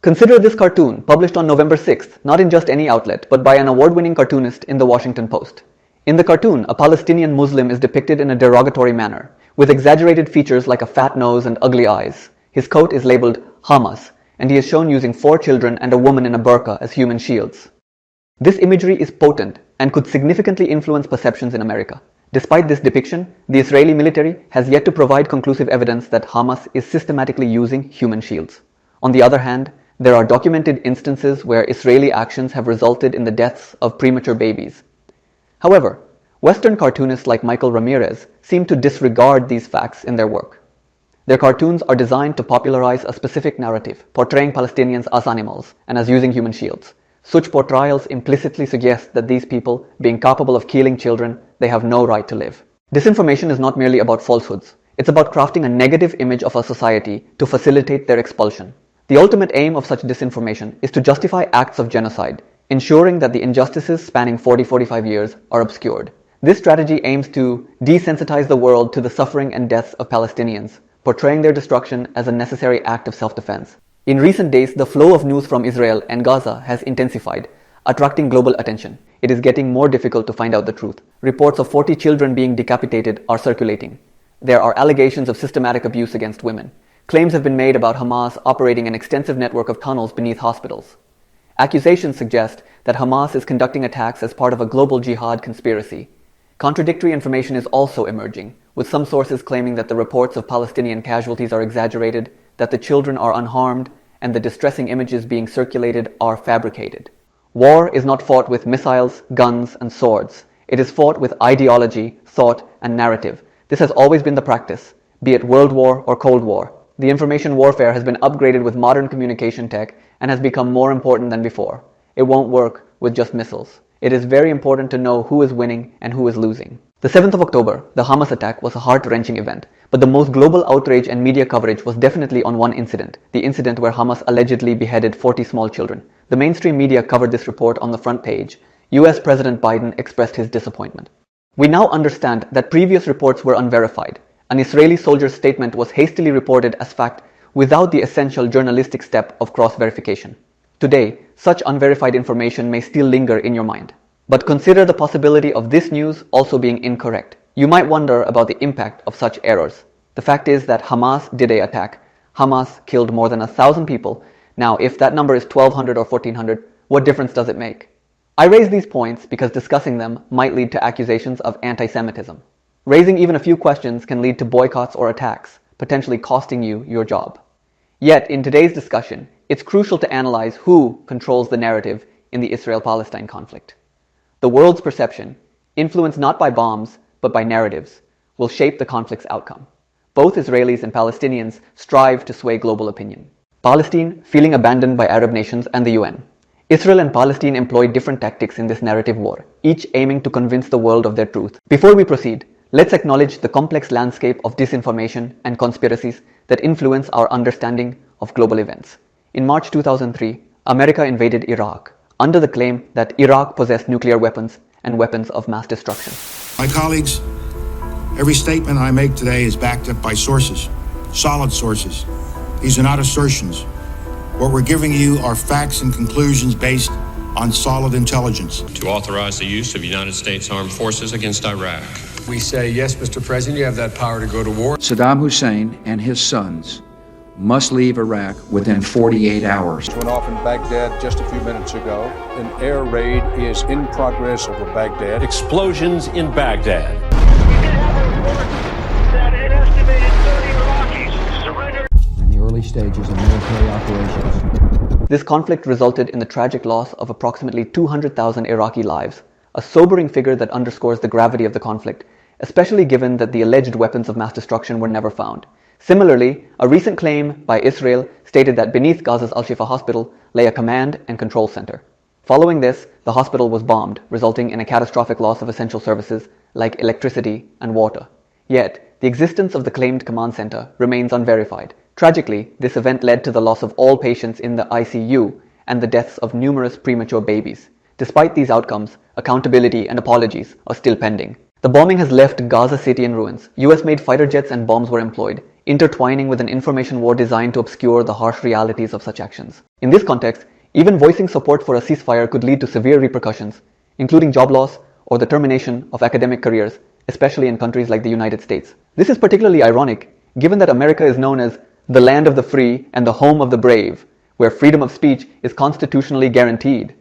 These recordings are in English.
Consider this cartoon, published on November 6th, not in just any outlet, but by an award-winning cartoonist in the Washington Post. In the cartoon, a Palestinian Muslim is depicted in a derogatory manner, with exaggerated features like a fat nose and ugly eyes. His coat is labeled Hamas, and he is shown using 4 children and a woman in a burqa as human shields. This imagery is potent and could significantly influence perceptions in America. Despite this depiction, the Israeli military has yet to provide conclusive evidence that Hamas is systematically using human shields. On the other hand, there are documented instances where Israeli actions have resulted in the deaths of premature babies. However, Western cartoonists like Michael Ramirez seem to disregard these facts in their work. Their cartoons are designed to popularize a specific narrative, portraying Palestinians as animals and as using human shields. Such portrayals implicitly suggest that these people, being capable of killing children, they have no right to live. Disinformation is not merely about falsehoods. It's about crafting a negative image of a society to facilitate their expulsion. The ultimate aim of such disinformation is to justify acts of genocide, ensuring that the injustices spanning 40-45 years are obscured. This strategy aims to desensitize the world to the suffering and deaths of Palestinians, portraying their destruction as a necessary act of self-defense. In recent days, the flow of news from Israel and Gaza has intensified, attracting global attention. It is getting more difficult to find out the truth. Reports of 40 children being decapitated are circulating. There are allegations of systematic abuse against women. Claims have been made about Hamas operating an extensive network of tunnels beneath hospitals. Accusations suggest that Hamas is conducting attacks as part of a global jihad conspiracy. Contradictory information is also emerging, with some sources claiming that the reports of Palestinian casualties are exaggerated, that the children are unharmed, and the distressing images being circulated are fabricated. War is not fought with missiles, guns, and swords. It is fought with ideology, thought, and narrative. This has always been the practice, be it World War or Cold War. The information warfare has been upgraded with modern communication tech and has become more important than before. It won't work with just missiles. It is very important to know who is winning and who is losing. The 7th of October, the Hamas attack, was a heart-wrenching event, but the most global outrage and media coverage was definitely on one incident, the incident where Hamas allegedly beheaded 40 small children. The mainstream media covered this report on the front page. US President Biden expressed his disappointment. We now understand that previous reports were unverified. An Israeli soldier's statement was hastily reported as fact without the essential journalistic step of cross-verification. Today, such unverified information may still linger in your mind. But consider the possibility of this news also being incorrect. You might wonder about the impact of such errors. The fact is that Hamas did an attack. Hamas killed more than 1,000 people. Now, if that number is 1,200 or 1,400, what difference does it make? I raise these points because discussing them might lead to accusations of anti-Semitism. Raising even a few questions can lead to boycotts or attacks, potentially costing you your job. Yet, in today's discussion, it's crucial to analyze who controls the narrative in the Israel-Palestine conflict. The world's perception, influenced not by bombs, but by narratives, will shape the conflict's outcome. Both Israelis and Palestinians strive to sway global opinion. Palestine feeling abandoned by Arab nations and the UN. Israel and Palestine employ different tactics in this narrative war, each aiming to convince the world of their truth. Before we proceed, let's acknowledge the complex landscape of disinformation and conspiracies that influence our understanding of global events. In March 2003, America invaded Iraq under the claim that Iraq possessed nuclear weapons and weapons of mass destruction. My colleagues, every statement I make today is backed up by sources, solid sources. These are not assertions. What we're giving you are facts and conclusions based on solid intelligence. To authorize the use of United States Armed Forces against Iraq. We say, yes, Mr. President, you have that power to go to war. Saddam Hussein and his sons must leave Iraq within 48 hours. Went off in Baghdad just a few minutes ago. An air raid is in progress over Baghdad. Explosions in Baghdad. In the early stages of military operations. This conflict resulted in the tragic loss of approximately 200,000 Iraqi lives, a sobering figure that underscores the gravity of the conflict, especially given that the alleged weapons of mass destruction were never found. Similarly, a recent claim by Israel stated that beneath Gaza's Al-Shifa hospital lay a command and control center. Following this, the hospital was bombed, resulting in a catastrophic loss of essential services like electricity and water. Yet, the existence of the claimed command center remains unverified. Tragically, this event led to the loss of all patients in the ICU and the deaths of numerous premature babies. Despite these outcomes, accountability and apologies are still pending. The bombing has left Gaza City in ruins. US-made fighter jets and bombs were employed. intertwining with an information war designed to obscure the harsh realities of such actions. In this context, even voicing support for a ceasefire could lead to severe repercussions, including job loss or the termination of academic careers, especially in countries like the United States. This is particularly ironic, given that America is known as the land of the free and the home of the brave, where freedom of speech is constitutionally guaranteed.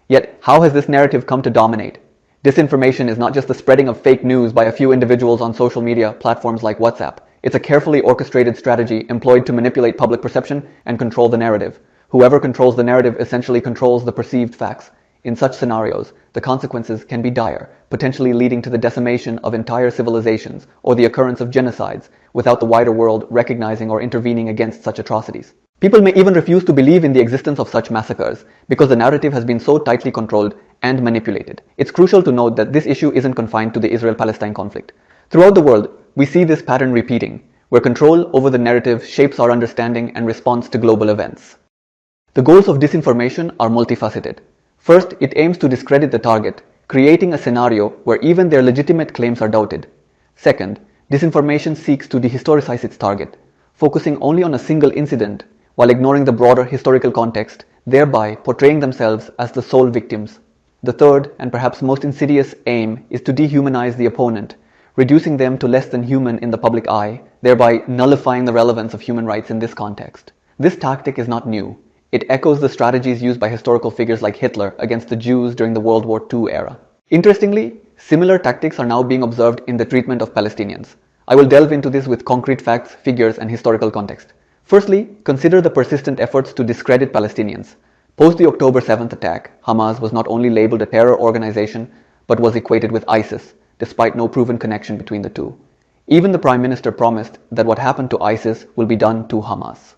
Yet, how has this narrative come to dominate? Disinformation is not just the spreading of fake news by a few individuals on social media platforms like WhatsApp. It's a carefully orchestrated strategy employed to manipulate public perception and control the narrative. Whoever controls the narrative essentially controls the perceived facts. In such scenarios, the consequences can be dire, potentially leading to the decimation of entire civilizations or the occurrence of genocides, without the wider world recognizing or intervening against such atrocities. People may even refuse to believe in the existence of such massacres because the narrative has been so tightly controlled and manipulated. It's crucial to note that this issue isn't confined to the Israel-Palestine conflict. Throughout the world, we see this pattern repeating, where control over the narrative shapes our understanding and response to global events. The goals of disinformation are multifaceted. First, it aims to discredit the target, creating a scenario where even their legitimate claims are doubted. Second, disinformation seeks to dehistoricize its target, focusing only on a single incident while ignoring the broader historical context, thereby portraying themselves as the sole victims. The third, and perhaps most insidious aim, is to dehumanize the opponent, reducing them to less than human in the public eye, thereby nullifying the relevance of human rights in this context. This tactic is not new. It echoes the strategies used by historical figures like Hitler against the Jews during the World War II era. Interestingly, similar tactics are now being observed in the treatment of Palestinians. I will delve into this with concrete facts, figures, and historical context. Firstly, consider the persistent efforts to discredit Palestinians. Post the October 7th attack, Hamas was not only labeled a terror organization, but was equated with ISIS, despite no proven connection between the two. Even the Prime Minister promised that what happened to ISIS will be done to Hamas.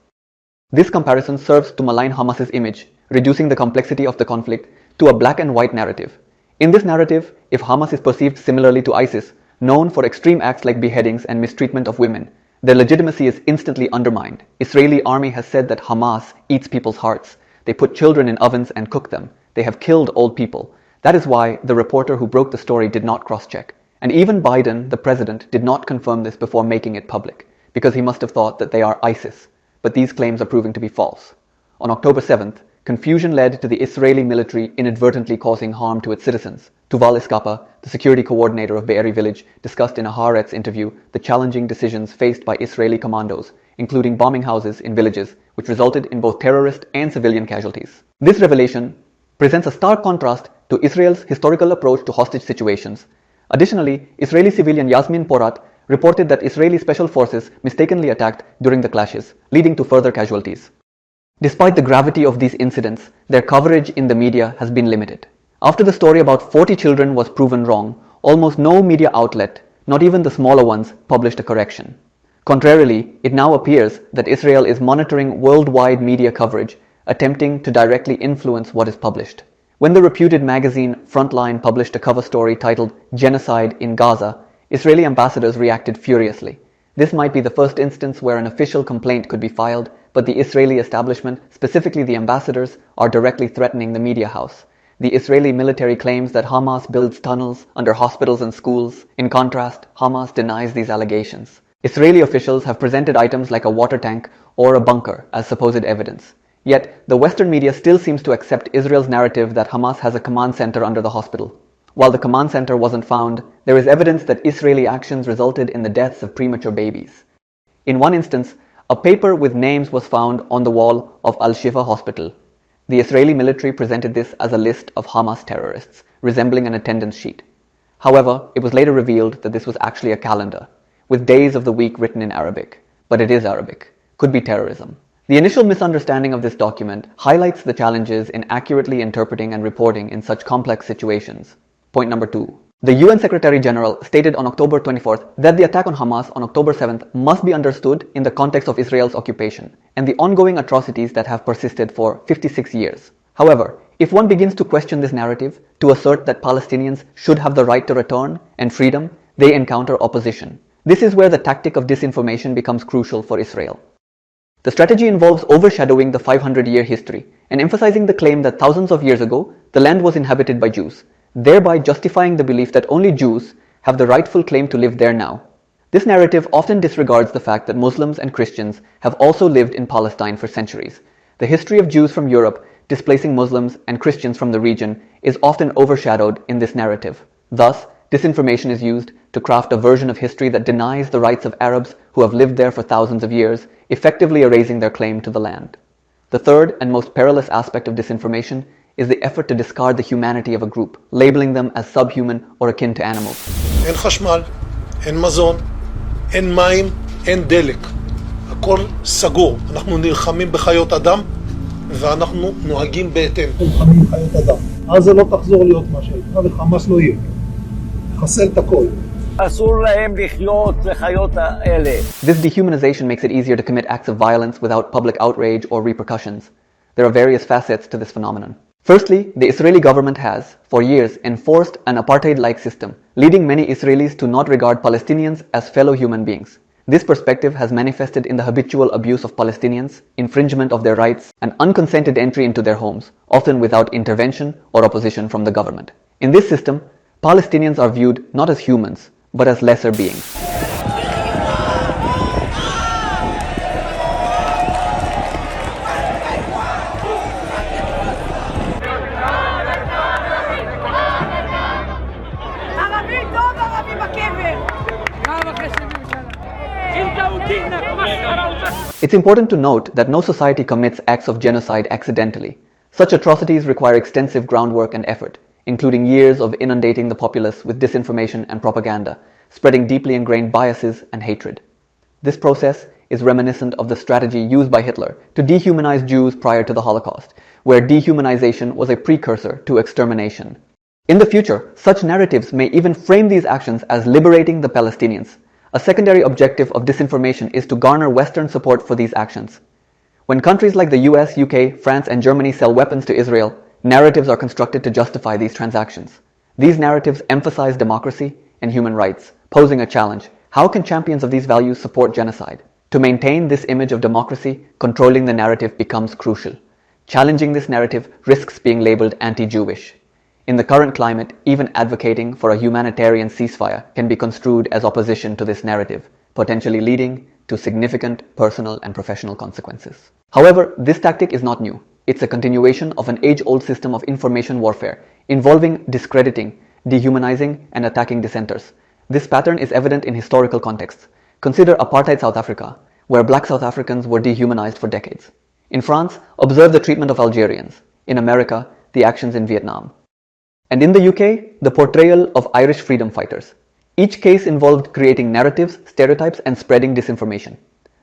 This comparison serves to malign Hamas's image, reducing the complexity of the conflict to a black and white narrative. In this narrative, if Hamas is perceived similarly to ISIS, known for extreme acts like beheadings and mistreatment of women, their legitimacy is instantly undermined. Israeli army has said that Hamas eats people's hearts. They put children in ovens and cook them. They have killed old people. That is why the reporter who broke the story did not cross-check. And even Biden, the president, did not confirm this before making it public, because he must have thought that they are ISIS. But these claims are proving to be false. On October 7th, confusion led to the Israeli military inadvertently causing harm to its citizens. Tuval Iskapa, the security coordinator of Be'eri village, discussed in a Haaretz interview the challenging decisions faced by Israeli commandos, including bombing houses in villages, which resulted in both terrorist and civilian casualties. This revelation presents a stark contrast to Israel's historical approach to hostage situations. Additionally, Israeli civilian Yasmin Porat reported that Israeli special forces mistakenly attacked during the clashes, leading to further casualties. Despite the gravity of these incidents, their coverage in the media has been limited. After the story about 40 children was proven wrong, almost no media outlet, not even the smaller ones, published a correction. Contrarily, it now appears that Israel is monitoring worldwide media coverage, attempting to directly influence what is published. When the reputed magazine Frontline published a cover story titled "Genocide in Gaza," Israeli ambassadors reacted furiously. This might be the first instance where an official complaint could be filed, but the Israeli establishment, specifically the ambassadors, are directly threatening the media house. The Israeli military claims that Hamas builds tunnels under hospitals and schools. In contrast, Hamas denies these allegations. Israeli officials have presented items like a water tank or a bunker as supposed evidence. Yet, the Western media still seems to accept Israel's narrative that Hamas has a command center under the hospital. While the command center wasn't found, there is evidence that Israeli actions resulted in the deaths of premature babies. In one instance, a paper with names was found on the wall of Al-Shifa hospital. The Israeli military presented this as a list of Hamas terrorists, resembling an attendance sheet. However, it was later revealed that this was actually a calendar, with days of the week written in Arabic. But it is Arabic. Could be terrorism. The initial misunderstanding of this document highlights the challenges in accurately interpreting and reporting in such complex situations. Point number 2. The UN Secretary General stated on October 24th that the attack on Hamas on October 7th must be understood in the context of Israel's occupation and the ongoing atrocities that have persisted for 56 years. However, if one begins to question this narrative, to assert that Palestinians should have the right to return and freedom, they encounter opposition. This is where the tactic of disinformation becomes crucial for Israel. The strategy involves overshadowing the 500-year history and emphasizing the claim that thousands of years ago, the land was inhabited by Jews, thereby justifying the belief that only Jews have the rightful claim to live there now. This narrative often disregards the fact that Muslims and Christians have also lived in Palestine for centuries. The history of Jews from Europe displacing Muslims and Christians from the region is often overshadowed in this narrative. Thus, disinformation is used to craft a version of history that denies the rights of Arabs who have lived there for thousands of years, effectively erasing their claim to the land. The third and most perilous aspect of disinformation is the effort to discard the humanity of a group, labeling them as subhuman or akin to animals. אין חשמל, אין מזון, אין מים, אין דלק. הכל סגור. אנחנו נלחמים בחיות אדם ואנחנו נוהגים בהתאם. נלחמים בחיות אדם. עזה לא תחזור להיות מה שהייתה וחמאס לא יהיה. נחסל את הכל. אסור להם לחיות לחיות האלה. This dehumanization makes it easier to commit acts of violence without public outrage or repercussions. There are various facets to this phenomenon. Firstly, the Israeli government has, for years, enforced an apartheid-like system, leading many Israelis to not regard Palestinians as fellow human beings. This perspective has manifested in the habitual abuse of Palestinians, infringement of their rights, and unconsented entry into their homes, often without intervention or opposition from the government. In this system, Palestinians are viewed not as humans, but as lesser beings. It's important to note that no society commits acts of genocide accidentally. Such atrocities require extensive groundwork and effort, including years of inundating the populace with disinformation and propaganda, spreading deeply ingrained biases and hatred. This process is reminiscent of the strategy used by Hitler to dehumanize Jews prior to the Holocaust, where dehumanization was a precursor to extermination. In the future, such narratives may even frame these actions as liberating the Palestinians. A secondary objective of disinformation is to garner Western support for these actions. When countries like the US, UK, France, and Germany sell weapons to Israel, narratives are constructed to justify these transactions. These narratives emphasize democracy and human rights, posing a challenge. How can champions of these values support genocide? To maintain this image of democracy, controlling the narrative becomes crucial. Challenging this narrative risks being labeled anti-Jewish. In the current climate, even advocating for a humanitarian ceasefire can be construed as opposition to this narrative, potentially leading to significant personal and professional consequences. However, this tactic is not new. It's a continuation of an age-old system of information warfare involving discrediting, dehumanizing, and attacking dissenters. This pattern is evident in historical contexts. Consider apartheid South Africa, where black South Africans were dehumanized for decades. In France, observe the treatment of Algerians. In America, the actions in Vietnam. And in the UK, the portrayal of Irish freedom fighters. Each case involved creating narratives, stereotypes, and spreading disinformation.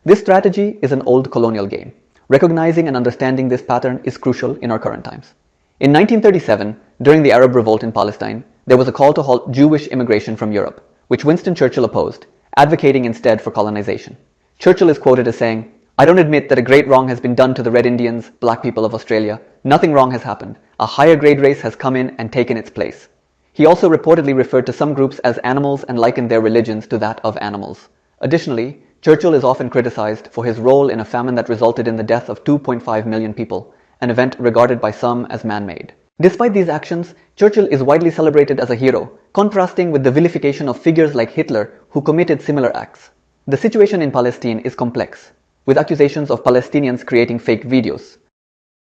This strategy is an old colonial game. Recognizing and understanding this pattern is crucial in our current times. In 1937, during the Arab revolt in Palestine, there was a call to halt Jewish immigration from Europe, which Winston Churchill opposed, advocating instead for colonization. Churchill is quoted as saying, "I don't admit that a great wrong has been done to the Red Indians, black people of Australia. Nothing wrong has happened. A higher grade race has come in and taken its place." He also reportedly referred to some groups as animals and likened their religions to that of animals. Additionally, Churchill is often criticized for his role in a famine that resulted in the death of 2.5 million people, an event regarded by some as man-made. Despite these actions, Churchill is widely celebrated as a hero, contrasting with the vilification of figures like Hitler who committed similar acts. The situation in Palestine is complex, with accusations of Palestinians creating fake videos.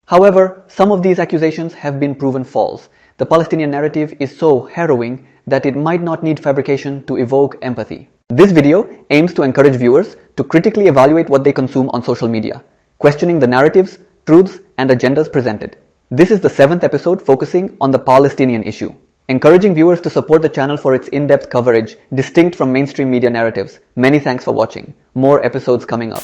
However, some of these accusations have been proven false. The Palestinian narrative is so harrowing that it might not need fabrication to evoke empathy. This video aims to encourage viewers to critically evaluate what they consume on social media, questioning the narratives, truths, and agendas presented. This is the 7th episode focusing on the Palestinian issue, encouraging viewers to support the channel for its in-depth coverage, distinct from mainstream media narratives. Many thanks for watching. More episodes coming up.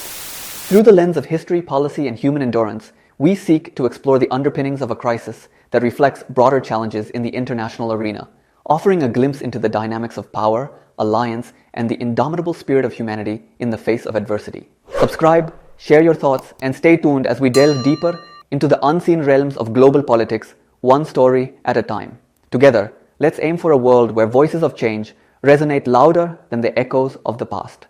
Through the lens of history, policy, and human endurance, we seek to explore the underpinnings of a crisis that reflects broader challenges in the international arena, offering a glimpse into the dynamics of power, alliance, and the indomitable spirit of humanity in the face of adversity. Subscribe, share your thoughts, and stay tuned as we delve deeper into the unseen realms of global politics, one story at a time. Together, let's aim for a world where voices of change resonate louder than the echoes of the past.